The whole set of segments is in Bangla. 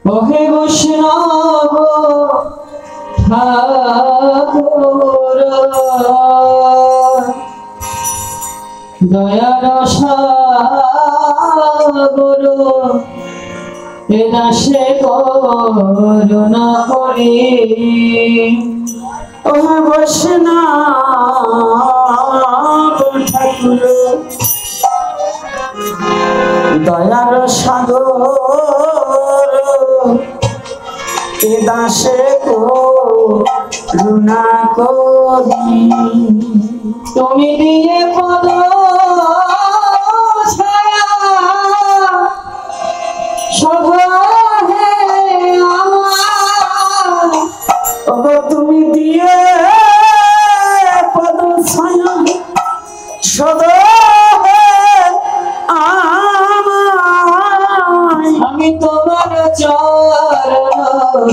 ওহে বৈষ্ণব ঠাকুর দয়ার সাগর এ দাসে করুণা করি। ওহে বৈষ্ণব ঠাকুর দয়ার সাগর এ দাসে করুণা করি। তুমি দিয়ে পদ ছায়া সদা হে আমার, ওগো তুমি দিয়ে পদ ছায়া সদা হে আমার, আমি তোমার চরণ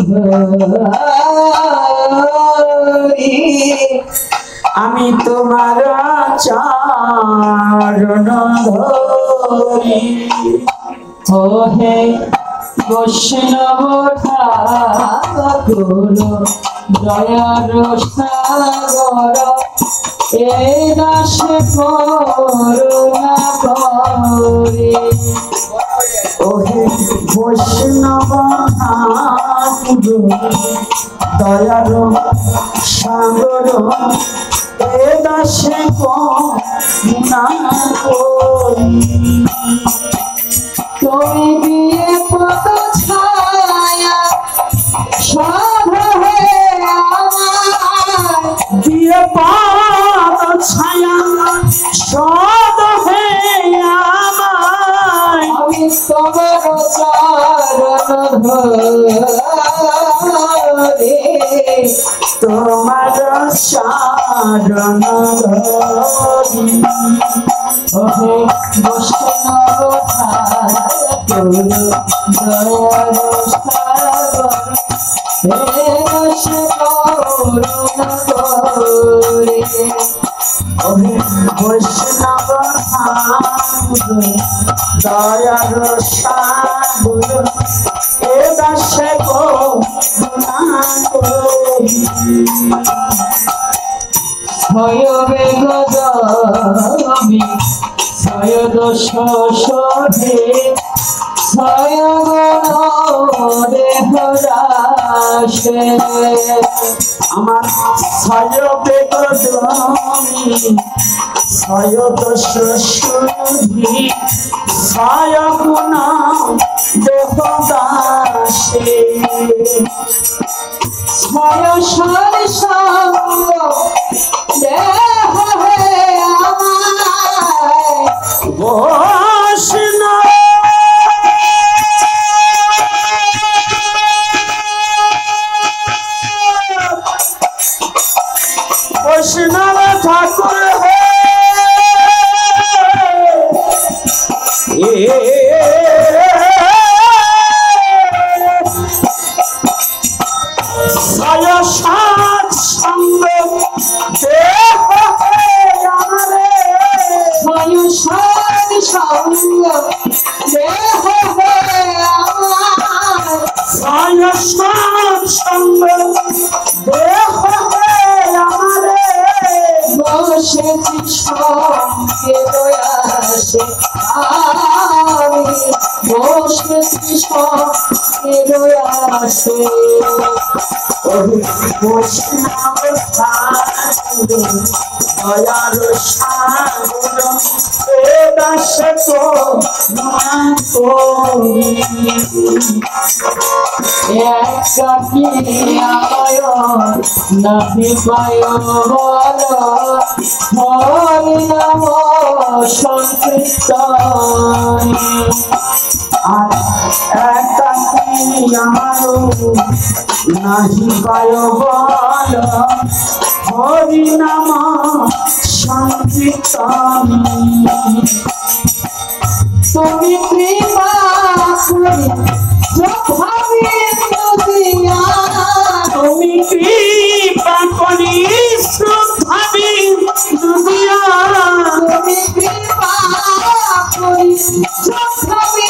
ধরি, আমি তোমার চরণ ধরি। ওহে বৈষ্ণব ঠাকুর দয়ার সাগর এ দাসে করুণা করি। ওহে বৈষ্ণব ঠাকুর দয়ার সাগর এ দাসে করুণা করি। তুমি দিয়ে পদ ছায়া সদা হে আমার, দিয়ে পদ ছায়া সদা হে আমার, আমি তোমার চরণ ধরি, তোমার চরণ ধরি। ওহে বৈষ্ণব ঠাকুর দয়ার সাগর এ দাসে করুণা করি। ওহে বৈষ্ণব ঠাকুর দয়ার সাগর এ দাসে করুণা করি। ছয় বেগ জমি ছয় দোষ শোধে ছয় গুণ দেহ রাশে, আমার ছয় বেগ জমি ছয় দোষ শোধে ছয় গুণ দেহ দাসে, ছয় সার সঙ্গ দেহ হে আমার, বৈষ্ণব বৈষ্ণব ঠাকুর হে ছয় সাত সঙ্গ দেহ হে আমারে, ছয় সাত সঙ্গ দেহ হে আমার, ছয় সাত সঙ্গ দেহ হে আমারে, বসেছি সঙ্গে দয়াসে আমি, বসেছি সঙ্গে দয়াসে। বৈষ্ণব ঠাকুর দয়ার সাগর এ দাসে করুণা করি। একাকী আয় নাহি পায় বল হরি নাম সংকীর্তন, আর একাকী আমারো নাহি পায় বল হরি নাম সংকীর্তন। তুমি কৃপা করি ভাবি নদিয়া, তুমি কৃপা করি ভাবি নদিয়া, তুমি কৃপা করি ভাবি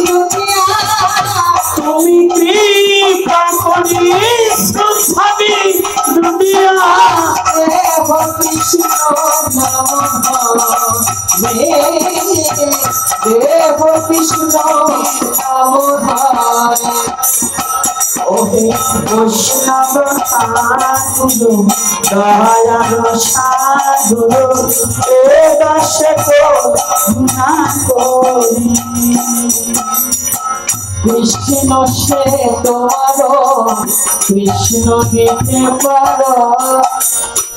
নদিয়া, তুমি কৃষ্ণ অবধারে ওহে বৈষ্ণব সাধু দয়ার সাধু এ দাসে করুণা করি কৃষ্ণ সে তোমার কৃষ্ণ দিতে পারো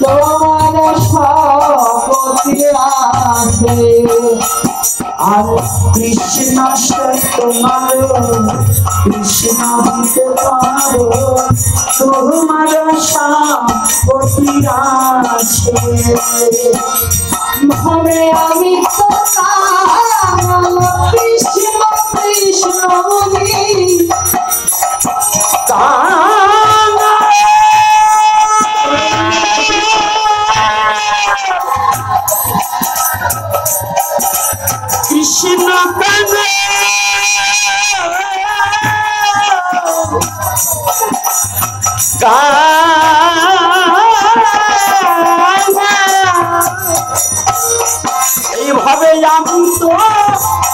তোমার শপথ আছে আর কৃষ্ণ সে তোমার কৃষ্ণ দিতে পারো তোমার শপথ আছে মনে আমি তো কৃষ্ণ কৃষ্ণ বলি কৃষ্ণ কানে এইভাবে আমি তো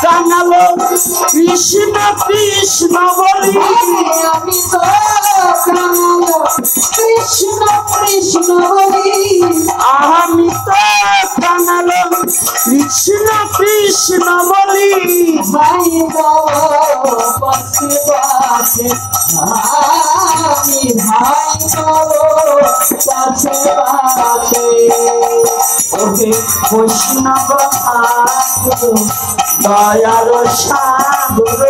জানালো কৃষ্ণ কৃষ্ণ বলি আমি তো জানালো কৃষ্ণ কৃষ্ণ বলি আমি তো জানালো কৃষ্ণ কৃষ্ণ বলি ভাই পাশে পাশে আমি ভাই পাশে পাশে ওহে বৈষ্ণব ঠাকুর দয়ার সাগর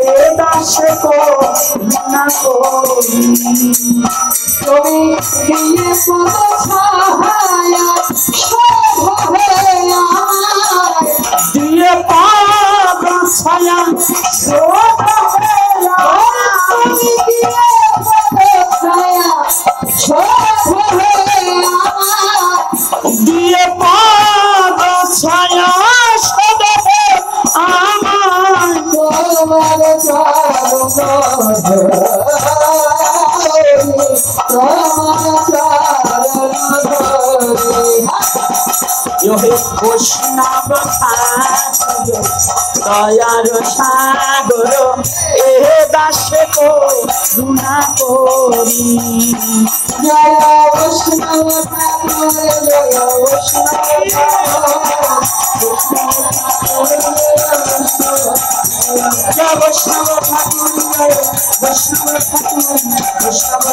এ দাসে করুণা করি তুমি দিয়ে পদ ছায়া দিয়ে পদ ছায়া তুমি দিয়ে পদ ছায়া দিয়ে পদ ছায়া সদবে আমার তোমার বৈষ্ণব দয়ার সাগর এ দাসে করুণা করি জয় বৈষ্ণব ঠাকুর জয় বৈষ্ণব ঠাকুর বৈষ্ণব ঠাকুর বৈষ্ণব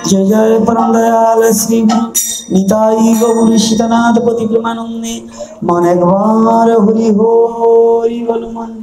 जय जय परम दयाल श्री निताई गौर सीतानाथ पति प्रेमानंदे मन एक बार हरि हरि बोल मन